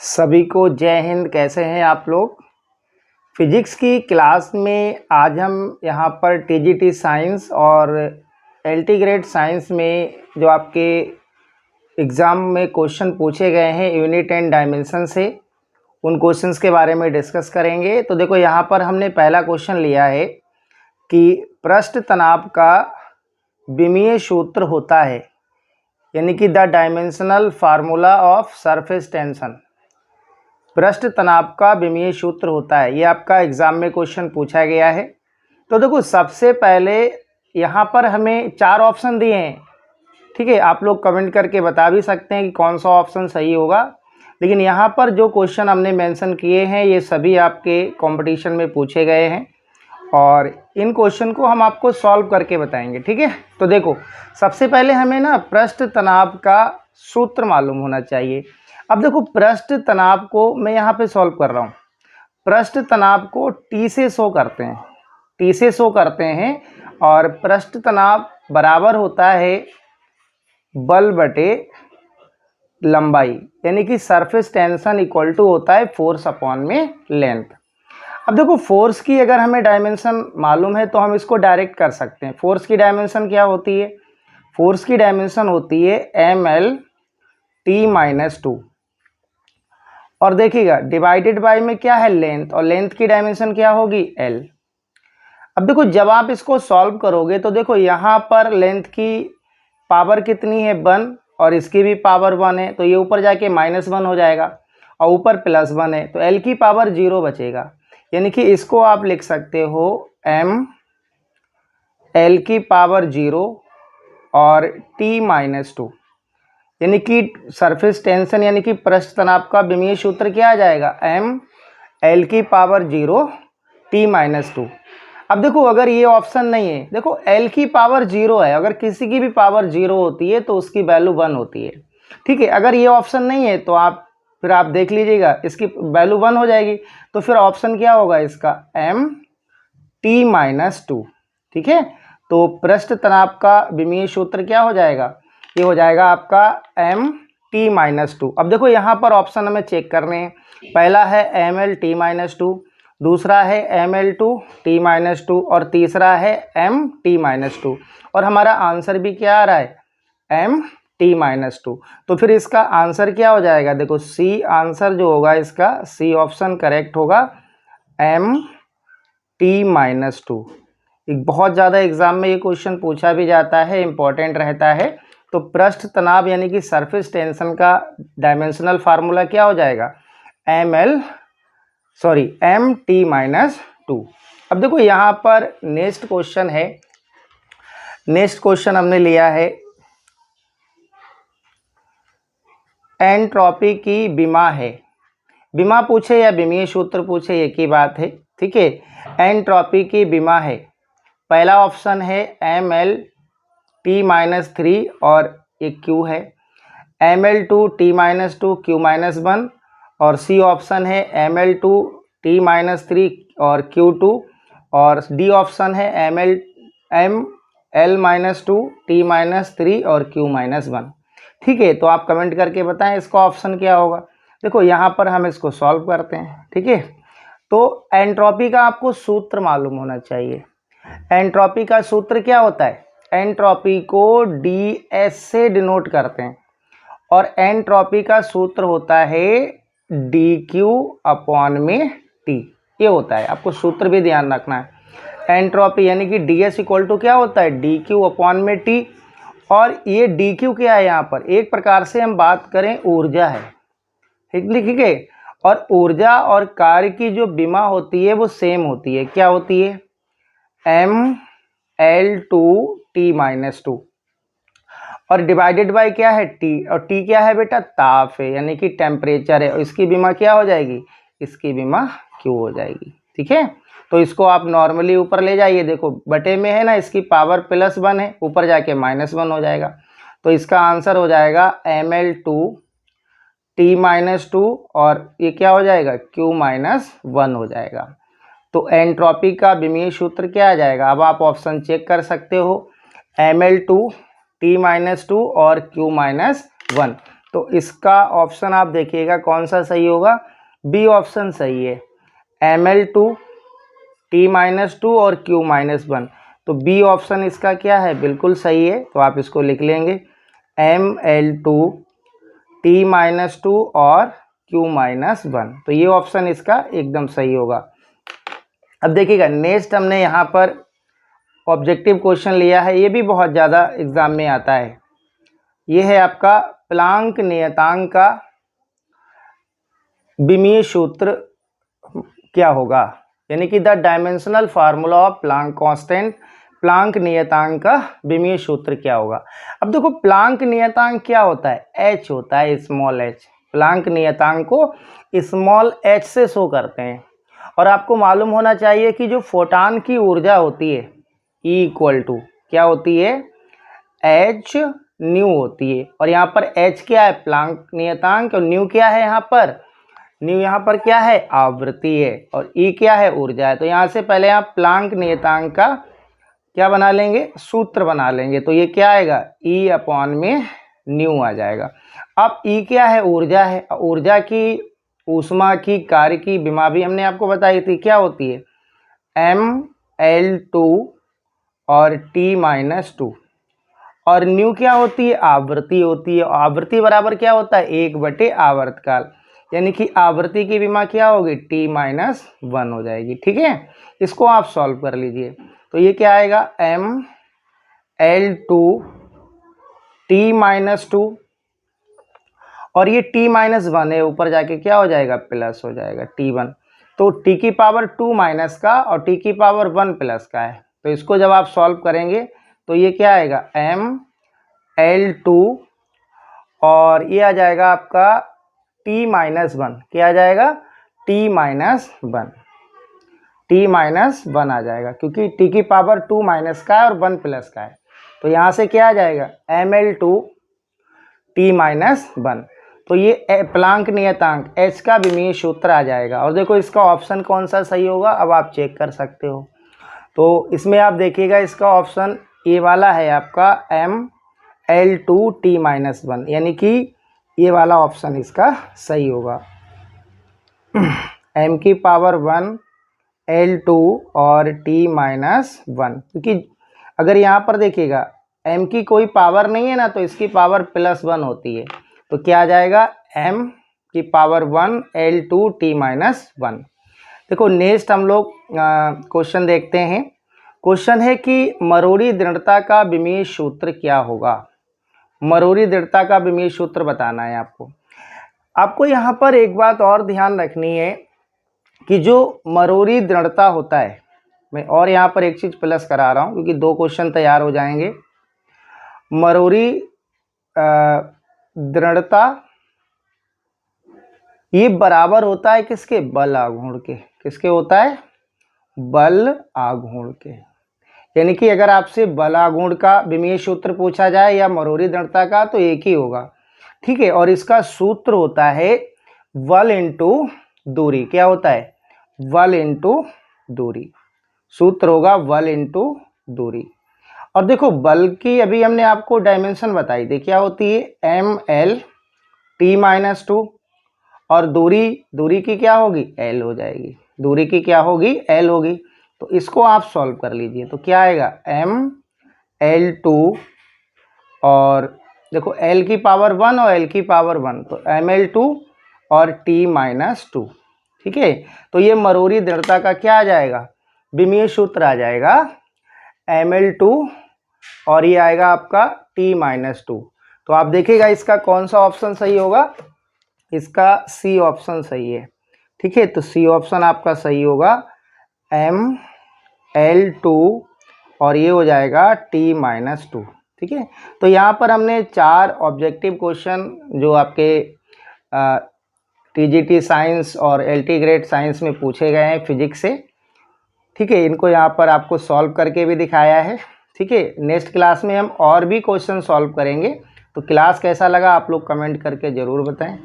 सभी को जय हिंद। कैसे हैं आप लोग। फिजिक्स की क्लास में आज हम यहाँ पर टीजीटी साइंस और एलटी ग्रेड साइंस में जो आपके एग्ज़ाम में क्वेश्चन पूछे गए हैं यूनिट एंड डायमेंशन से, उन क्वेश्चंस के बारे में डिस्कस करेंगे। तो देखो यहाँ पर हमने पहला क्वेश्चन लिया है कि पृष्ठ तनाव का विमीय सूत्र होता है, यानी कि the dimensional formula of surface tension. पृष्ठ तनाव का विमीय सूत्र होता है, ये आपका एग्जाम में क्वेश्चन पूछा गया है। तो देखो सबसे पहले यहाँ पर हमें 4 ऑप्शन दिए हैं, ठीक है। आप लोग कमेंट करके बता भी सकते हैं कि कौन सा ऑप्शन सही होगा, लेकिन यहाँ पर जो क्वेश्चन हमने मेंशन किए हैं ये सभी आपके कंपटीशन में पूछे गए हैं और इन क्वेश्चन को हम आपको सॉल्व करके बताएंगे, ठीक है। तो देखो सबसे पहले हमें ना पृष्ठ तनाव का सूत्र मालूम होना चाहिए। अब देखो पृष्ठ तनाव को मैं यहाँ पे सॉल्व कर रहा हूँ। पृष्ठ तनाव को टी से शो करते हैं, टी से शो करते हैं और पृष्ठ तनाव बराबर होता है बल बटे लंबाई, यानी कि सरफेस टेंशन इक्वल टू होता है फोर्स अपॉन में लेंथ। अब देखो फोर्स की अगर हमें डायमेंशन मालूम है तो हम इसको डायरेक्ट कर सकते हैं। फोर्स की डायमेंशन क्या होती है? फोर्स की डायमेंशन होती है mL/t-2 और देखिएगा डिवाइडेड बाय में क्या है लेंथ, और लेंथ की डायमेंशन क्या होगी L। अब देखो जब आप इसको सॉल्व करोगे तो देखो यहाँ पर लेंथ की पावर कितनी है 1 और इसकी भी पावर 1 है, तो ये ऊपर जाके -1 हो जाएगा और ऊपर +1 है, तो L की पावर 0 बचेगा। यानी कि इसको आप लिख सकते हो m L की पावर 0 और t-2, यानी कि सरफेस टेंशन यानी कि पृष्ठ तनाव का विमीय सूत्र क्या आ जाएगा m L की पावर 0 t-2। अब देखो अगर ये ऑप्शन नहीं है, देखो L की पावर 0 है, अगर किसी की भी पावर 0 होती है तो उसकी वैल्यू 1 होती है, ठीक है। अगर ये ऑप्शन नहीं है तो आप देख लीजिएगा इसकी वैल्यू 1 हो जाएगी, तो फिर ऑप्शन क्या होगा इसका m t-2, ठीक है। तो पृष्ठ तनाव का विमीय सूत्र क्या हो जाएगा, ये हो जाएगा आपका m t-2। अब देखो यहाँ पर ऑप्शन हमें चेक करने हैं। पहला है mL/t-2, दूसरा है mL/t-2 और तीसरा है m/t-2 और हमारा आंसर भी क्या आ रहा है m/t-2। तो फिर इसका आंसर क्या हो जाएगा, देखो सी आंसर जो होगा इसका, सी ऑप्शन करेक्ट होगा m/t-2। एक बहुत ज़्यादा एग्जाम में ये क्वेश्चन पूछा भी जाता है, इंपॉर्टेंट रहता है। तो पृष्ठ तनाव यानी कि सरफेस टेंशन का डायमेंशनल फार्मूला क्या हो जाएगा m/t-2। अब देखो यहाँ पर नेक्स्ट क्वेश्चन है, नेक्स्ट क्वेश्चन हमने लिया है एंट्रोपी की विमा है। विमा पूछे या विमीय सूत्र पूछे एक ही बात है, ठीक है। एंट्रोपी की विमा है, पहला ऑप्शन है mL/t-3 और एक Q है mL/t-2 Q-1 और सी ऑप्शन है mL/t-3 और Q2 और डी ऑप्शन है mL/t-3 और Q-1, ठीक है। तो आप कमेंट करके बताएं इसका ऑप्शन क्या होगा। देखो यहाँ पर हम इसको सॉल्व करते हैं, ठीक है। तो एंट्रोपी का आपको सूत्र मालूम होना चाहिए। एंट्रोपी का सूत्र क्या होता है, एंट्रोपी को ds से डिनोट करते हैं और एंट्रोपी का सूत्र होता है dQ/t, ये होता है। आपको सूत्र भी ध्यान रखना है। एंट्रोपी यानी कि ds इक्वल टू क्या होता है dQ/t, और ये dQ क्या है, यहाँ पर एक प्रकार से हम बात करें ऊर्जा है, ठीक है। और ऊर्जा और कार्य की जो विमा होती है वो सेम होती है, क्या होती है mL/t-2 और डिवाइडेड बाय क्या है T, और T क्या है बेटा ताप है, यानी कि टेम्परेचर है, और इसकी विमा क्या हो जाएगी, इसकी विमा Q हो जाएगी, ठीक है। तो इसको आप नॉर्मली ऊपर ले जाइए, देखो बटे में है ना, इसकी पावर +1 है, ऊपर जाके -1 हो जाएगा, तो इसका आंसर हो जाएगा mL/t-2 और ये क्या हो जाएगा Q-1 हो जाएगा। तो एंट्रोपी का विमीय सूत्र क्या आ जाएगा, अब आप ऑप्शन चेक कर सकते हो mL/t-2 और Q-1। तो इसका ऑप्शन आप देखिएगा कौन सा सही होगा, बी ऑप्शन सही है, Ml2 T-2 और Q-1। तो बी ऑप्शन इसका क्या है, बिल्कुल सही है। तो आप इसको लिख लेंगे Ml2 T-2 और Q-1। तो ये ऑप्शन इसका एकदम सही होगा। अब देखिएगा नेक्स्ट हमने यहाँ पर ऑब्जेक्टिव क्वेश्चन लिया है, ये भी बहुत ज़्यादा एग्जाम में आता है। ये है आपका प्लांक नियतांक का विमीय सूत्र क्या होगा, यानी कि the dimensional formula of Planck constant, Planck नियतांक का विमीय सूत्र क्या होगा। अब देखो प्लांक नियतांक क्या होता है, h होता है, स्मॉल h। प्लांक नियतांक को स्मॉल h से शो करते हैं। और आपको मालूम होना चाहिए कि जो फोटॉन की ऊर्जा होती है E इक्वल टू क्या होती है, h न्यू होती है। और यहाँ पर h क्या है, प्लांक नियतांक, और न्यू क्या है यहाँ पर, न्यू यहाँ पर क्या है, आवृत्ति है, और E क्या है, ऊर्जा है। तो यहाँ से पहले आप प्लांक नियतांक का क्या बना लेंगे, सूत्र बना लेंगे। तो ये क्या आएगा, E अपॉन में न्यू आ जाएगा। अब E क्या है, ऊर्जा है। ऊर्जा की, ऊष्मा की, कार्य की विमा भी हमने आपको बताई थी, क्या होती है Ml2 और T-2। और न्यू क्या होती है, आवृत्ति होती है। आवृत्ति बराबर क्या होता है, 1/, आवर्तकाल, यानी कि आवृत्ति की विमा क्या होगी, T-1 हो जाएगी। ठीक है, इसको आप सॉल्व कर लीजिए। तो ये क्या आएगा, Ml2 T-2 और ये T-1 है, ऊपर जाके क्या हो जाएगा, प्लस हो जाएगा T1। तो T की पावर 2 माइनस का और T की पावर 1 प्लस का है। तो इसको जब आप सॉल्व करेंगे तो ये क्या आएगा, Ml2 और ये आ जाएगा आपका T-1, क्या आ जाएगा, T-1, T-1 आ जाएगा, क्योंकि T की पावर 2 माइनस का है और 1 प्लस का है। तो यहाँ से क्या आ जाएगा, Ml2 T-1। तो ये प्लांक नियतांक H का विमीय सूत्र आ जाएगा। और देखो इसका ऑप्शन कौन सा सही होगा, अब आप चेक कर सकते हो। तो इसमें आप देखिएगा इसका ऑप्शन ए वाला है आपका Ml2 T-1, यानी कि ये वाला ऑप्शन इसका सही होगा। m की पावर 1 L2 और T-1, क्योंकि अगर यहाँ पर देखिएगा m की कोई पावर नहीं है ना, तो इसकी पावर +1 होती है। तो क्या आ जाएगा, m की पावर 1 L2 T-1। देखो नेक्स्ट हम लोग क्वेश्चन देखते हैं। क्वेश्चन है कि मरोड़ी दृढ़ता का विमीय सूत्र क्या होगा। मरोड़ी दृढ़ता का विमीय सूत्र बताना है आपको। आपको यहाँ पर एक बात और ध्यान रखनी है कि जो मरोड़ी दृढ़ता होता है, मैं और यहाँ पर एक चीज़ प्लस करा रहा हूँ क्योंकि 2 क्वेश्चन तैयार हो जाएंगे। मरोड़ी दृढ़ता ये बराबर होता है किसके, बल आघूर्ण के। किसके होता है, बल आघूर्ण के। यानी कि अगर आपसे बल आघूर्ण का विमीय सूत्र पूछा जाए या मरोड़ी दृढ़ता का, तो एक ही होगा। ठीक है, और इसका सूत्र होता है बल इंटू दूरी। क्या होता है, बल इंटू दूरी। सूत्र होगा बल इंटू दूरी। और देखो बल की अभी हमने आपको डायमेंशन बताई थी, क्या होती है ml T-2, और दूरी की क्या होगी, l हो जाएगी। दूरी की क्या होगी, l होगी। तो इसको आप सॉल्व कर लीजिए। तो क्या आएगा, ml2 और देखो l की पावर 1 और l की पावर 1, तो ml2 और T-2। ठीक है, तो ये मरोड़ी दृढ़ता का क्या आ जाएगा, विमीय सूत्र आ जाएगा ml2 और ये आएगा आपका T-2। तो आप देखिएगा इसका कौन सा ऑप्शन सही होगा, इसका सी ऑप्शन सही है। ठीक है, तो सी ऑप्शन आपका सही होगा ml2 और ये हो जाएगा T-2। ठीक है, तो यहाँ पर हमने 4 ऑब्जेक्टिव क्वेश्चन जो आपके TGT साइंस और LT ग्रेड साइंस में पूछे गए हैं फिजिक्स से। ठीक है, इनको यहाँ पर आपको सॉल्व करके भी दिखाया है। ठीक है, नेक्स्ट क्लास में हम और भी क्वेश्चन सॉल्व करेंगे। तो क्लास कैसा लगा आप लोग कमेंट करके ज़रूर बताएं।